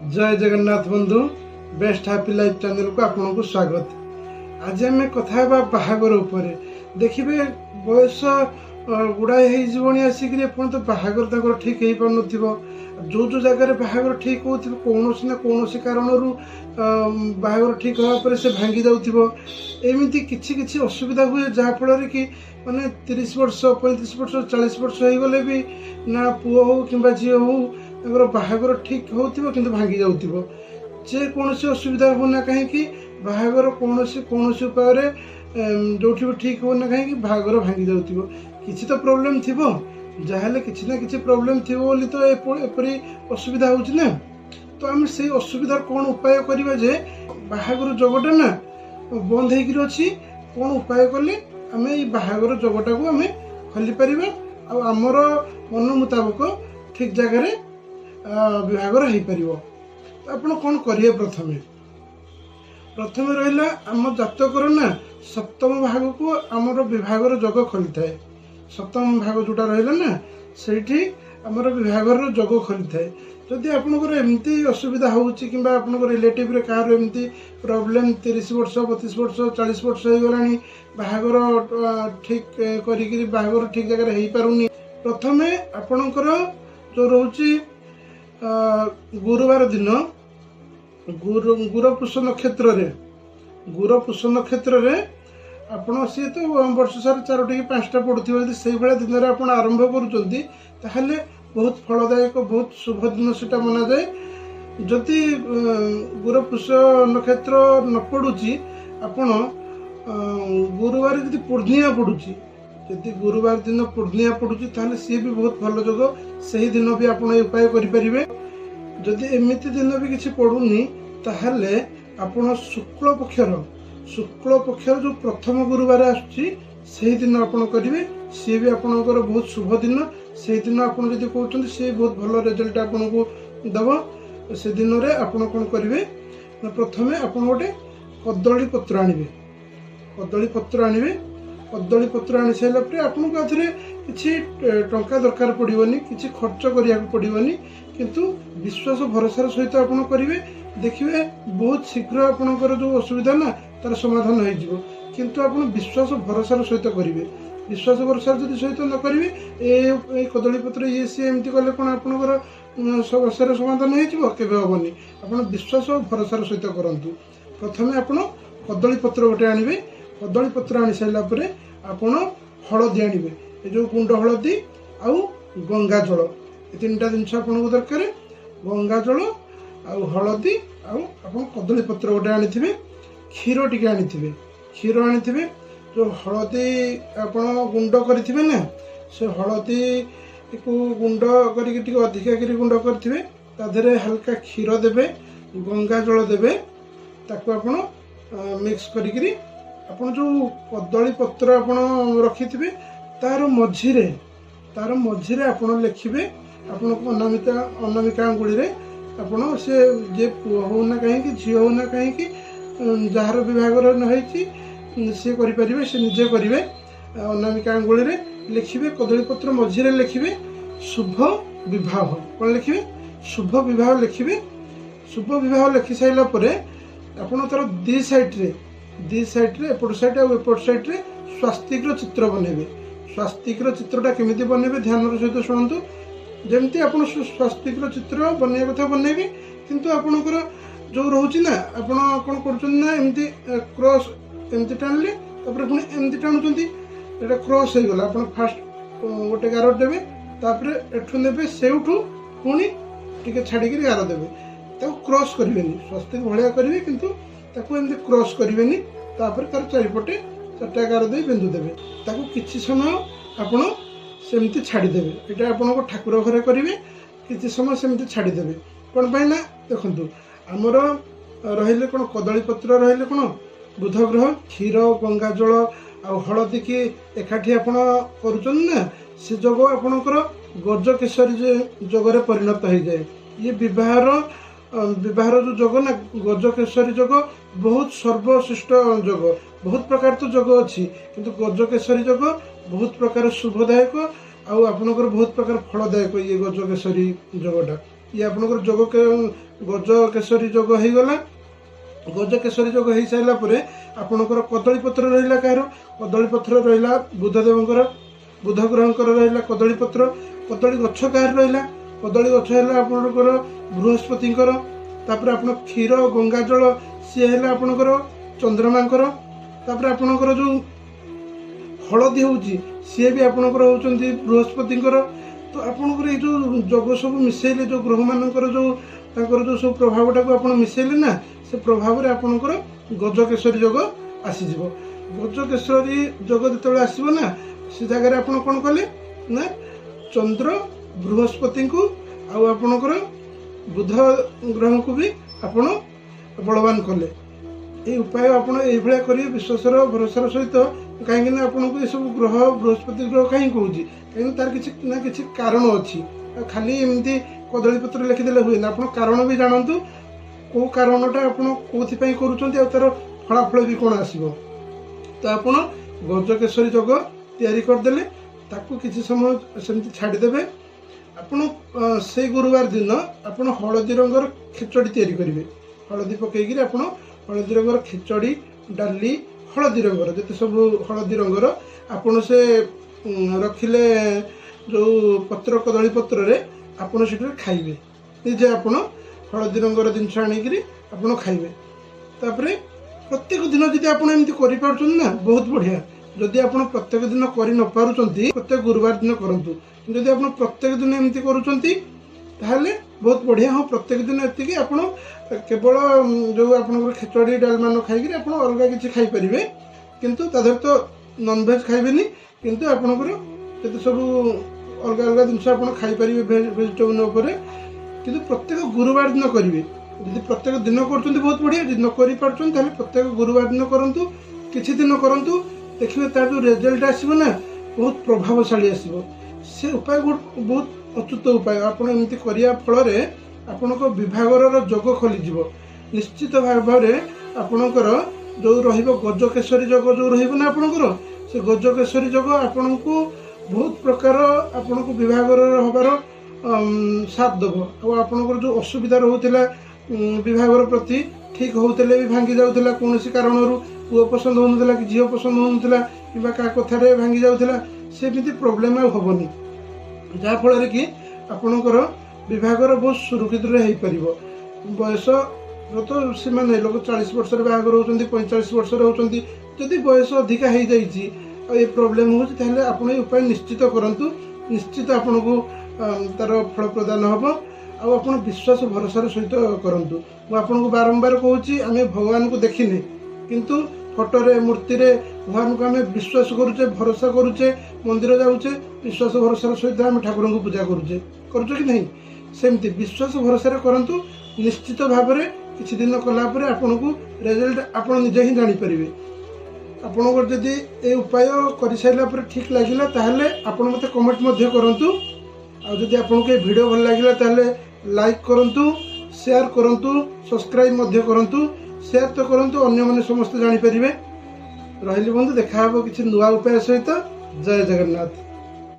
जय जगन्नाथ बंधु best happy life channel को आपन को स्वागत। आज आम कथा बाहागर उपरे देखिए बयस गुड़ाए होनी आसिक तो बाहागर ठीक हो पार जो जो जगार बाहागर ठीक हो कौन ना कौन कारण बाहागर ठीक होगा से भांगी जामती किसी असुविधा हुए जहाँफल कि माने 30 वर्ष 35 वर्ष 40 वर्ष हो गले भी ना पुओ हो कि झील हो बाहागर ठीक हो भांगी जाऊ जे कौन असुविधा होना कहीं बाहागर कौन उपाय जो भी ठीक होना कहीं बाहागर भांगी जाऊ किसी तो प्रोब्लेम थी जहाँ किसी ना किसी प्रोब्लेम थी बोली तो एपरी असुविधा होना तो आम से असुविधा कौन उपाय करवा जे बाहागर जगटा ना बंद हो कौन उपाय कले आम बाहागर जगटा को आम खोली पार आमर मन मुताबक ठीक जगह विभागर हो पार आप कौन करेंगे प्रथम रहा आम जातकर ना सप्तम भाग को आमर विभागर जग खोली थाए सप्तम भाग जोटा रहा ना से आमर विभागर जग खोली थाए जदि आपंकर एमती असुविधा होची किंबा आपन रिलेटिव रे कार एमती प्रॉब्लम 30 वर्ष 32 वर्ष 40 वर्ष हो गलानी बाहागर ठीक करी बाहागर ठीक जगह हो पारुनी प्रथमे आपणकर जो रोची गुरुवार दिन गुरपुष नक्षत्र रे आपण सी तो वर्ष सारा 4टी कि 5टा पड़ुथिबो यदि सेहि बेला दिन रे आपण आरंभ करूचंती ताहले बहुत फलदायक बहुत शुभ दिन सेटा मना जाए जदि गुरपुष नक्षत्र न पड़ुची आपण गुरुवार यदि पूर्णिया पड़ुची यदि गुरुवार दिन पूर्णिया पड़ुची ताहले सी भी बहुत भल जोग सही दिन भी आपण उपाय करि परिबे जदि एमिति दिन भी किसी पड़ुनी ताहले आपण शुक्ल पक्षर जो प्रथम गुरुवार आसुची सही दिन आपण करिवे सी भी आपणकर बहुत शुभ दिन से दिन आप कहते सी बहुत भल रिजल्ट आपन को दब से दिन में आप कौन करेंगे प्रथमे आप गोटे कदली पत्र आणवे कदली पत्र आनी सारापर आपको आधे किसी टंका दरकार पड़ोनी किसी खर्च करा पड़ोनी किंतु विश्वास भरोसार सहित आप करेंगे देखिए बहुत शीघ्र आपंकर जो असुविधा ना तार समाधान हो किंतु आप विश्वास भरोसार सहित करेंगे विश्वास भरोसा जब सहित न करेंगे ये कदली पत्र ये सी एमती कले कौन आपंकर समस्या समाधान होबनी आप विश्वास और भरोसार सहित करूँ प्रथमे आप कदली पत्र गोटे आणवे कदली पत्र आनी सारापर आप हलदी आणवे ये जो गुंड हलदी आउ गंगा जल ये 3टा जिनस आपको दरकार गंगा जल आउ हलदी आउ कदली पत्र गोटे आनी क्षीर टी आनी क्षीर आनी जो हलदी आप गुंड करेंगे ना से हलदी को गुंड करके अधिका गुंड करेंगे ताधे हल्का क्षीर देवे गंगा जल देवे ताको आप मिक्स करी आपन जो कदली पत्र आप रखि तार मझिरे आप लिखे आपन अनामिका अंगुली आपन से जे पुओ होना कहीं झील होना कहीं जार विभागर न सी करें से निजे करेंगे अनामिका अंगुली रे लिखे कदली पत्र मझिरे लिखे शुभ विवाह कौन लिखे शुभ विवाह लिखे शुभ विवाह लिखि सारा आपड़ तार दी साइड रे एपट साइड और एपट साइड रे स्वास्तिक चित्र बनइबे स्वास्तिक चित्रटा केमिति बनइबे ध्यान सहित शुणु जमती आप स्वास्तिक चित्र बनइया कथा बनइबे किंतु आपणकर जो रोचे ना आप कौन करमती क्रॉस एमती टाणिले पुणी एमती टाणुंट ये क्रॉस हो गला आप फास्ट गोटे गार देवे तापर एठू ने से पुणी टी छाड़ी गार देवे क्रॉस करेंगे स्वास्तिक भाया करेंगे किंतु एमती क्रॉस करेंगे तापर तार चारिपटे 4टा गार दे बिंदु देवे किसी समय आपण सेमती छाड़ीदेवे यहाँ आप ठाकुर घरे करेंगे किसी समय सेमती छाड़ीदेवे कौन पाई ना देखु आमर रहिले कौन कदली पत्र रहिले कौन बुध ग्रह क्षीर गंगा जल आ हलदी की एकाठी आप ना से जग आपणकर गज केसरी जगरे परिणत हो जाए ये विवाहर जो जग ना गज केसरी जग बहुत सर्वश्रेष्ठ जग बहुत प्रकार तो जग अच्छी किंतु गज केसरी जग बहुत प्रकार शुभदायक आपणकर बहुत प्रकार फलदायक ये गज केसरी जगटा ये आपणकर गज केसरी जोग हो गला। गज केसरी जोग हो सारा पर आपणकर कदली पत्र रहा कह कदली पत्र रहा बुधदेवंकर बुध ग्रहंकर रहा कदली पत्र कदली गछ कह रहा कदली गछ है आपणकर बृहस्पतिंकर तापर आपण क्षीर गंगा जल सी है आपणकर चंद्रमांकर तापर आपणकर जो हलदी होची सी भी आपणकर होचंती बृहस्पतिंकर। तो आपणकर ये जो जग सब मिसेले जो ग्रह मानकर जो सब प्रभावटा को आपण मिसेले ना से प्रभाव में आपणकर गज केसरी जोग आसीଯିव। गज केसरी जोग जो आसब ना से जगह आप कौन कले ना चंद्र बृहस्पति को आपणकर बुध ग्रह को भी आपण बलवान कले। ये उपाय आपड़ ये करेंगे विश्वासर भरोसार सहित कहीं आपको ये सब ग्रह बृहस्पति ग्रह कहीं कौन कहीं तार किसी ना किसी कारण अच्छी खाली एमती कदली पत्र लिखिदेले हुए आप कारण भी जानतु कौ कारणटा आप कौन तार फलाफल भी कौन आसो। तो आप गज केसरी जोग तैयारी करदे ताकू किसी समय सेमती छाड़देवे। आपण से गुरुवार दिन आप हलदी रंगर खिचड़ी तैयारी करेंगे। हलदी पकईकि आप हलदी रंगर खिचड़ी डाली हलदी रंगर जिते सब हलदी रंगर आपन से रखिले जो पत्र कदली पत्र रे आपन से खाइबे निजे आपन हलदी रंगर जिनस आनिक आपन खाइबे। तापरे प्रत्येक दिन जदि आपन एमती करि पारुछन ना बहुत बढ़िया। जदि आपन प्रत्येक दिन करि न पारुछंती प्रत्येक गुरुवार दिन करंतु। जदि आपन प्रत्येक दिन एमती करूछंती ताहले बहुत बढ़िया। हाँ प्रत्येक दिन एतिकी आपन केवल जो आपन खिचड़ी डालमा न खाइक आप अलग किसी खाईपारे किंतु तादेह तो नॉनभेज खाइबेनी किंतु आपनकर जते सब अलग अलग जिनस आप खाईपारे भेजिटेबल उपर किंतु प्रत्येक गुरुवार दिन करेंगे। यदि प्रत्येक दिन कर बहुत बढ़िया यदि न कर प्रत्येक गुरुवार दिन करूँ किसी दिन करूँ देखिए तार जो रिजल्ट आसो ना बहुत प्रभावशाली आसो। से उपाय बहुत अच्युत उपाय आप एमती करने फल आपण विभागर जोग खोलीज निश्चित भाव में आपणकर जो रज केसरी जोग जो रहा आपणकर से गज केसरी जोग आपण को बहुत प्रकार आपण को विभागर हबार साथ दब। आपणकर जो असुविधा रोला विभागर प्रति ठीक होते भी भांगी जाऊला कौन कारण पुओ पसंद होना कि झील पसंद होना कि कथार भांगी जाऊला सेमती प्रोब्लेम हेनी जहाँफल कि आपणकर विभागर बहुत सुरक्षित हो बयस तो से लोक 40 वर्ष बाहर होती 45 वर्ष होती जदि बयस अधिका हो जाए प्रोब्लेम हो आप उपाय निश्चित करूँ निश्चित आपन को तार फल प्रदान हम आप विश्वास भरोसार सहित करूँ। मुझे बारंबार कहूँ आम भगवान को देखने किंतु फोटोरे मूर्ति रे भगवान को आम विश्वास करुचे भरोसा करुचे मंदिर जाऊे विश्वास भरोसार सहित आम ठाकुर को पूजा करुचे कि नहीं सेमती विश्वास भरोसा करूँ निश्चित भाव में किसी दिन कलापर आपन को रिजल्ट आप निजे ही जानीपर। आपन जदि ये उपाय कर सारापर ठीक लगे ताहले आपन मते कमेंट करूँ। आदि आपको ये वीडियो भल लगे लाइक करूँ शेयर करूँ सब्सक्राइब करूँ शेयर तो करूँ अन्य मैंने समस्त जानीपर। रही बंधु देखा किसी नुआ उपाय सहित। जय जगन्नाथ।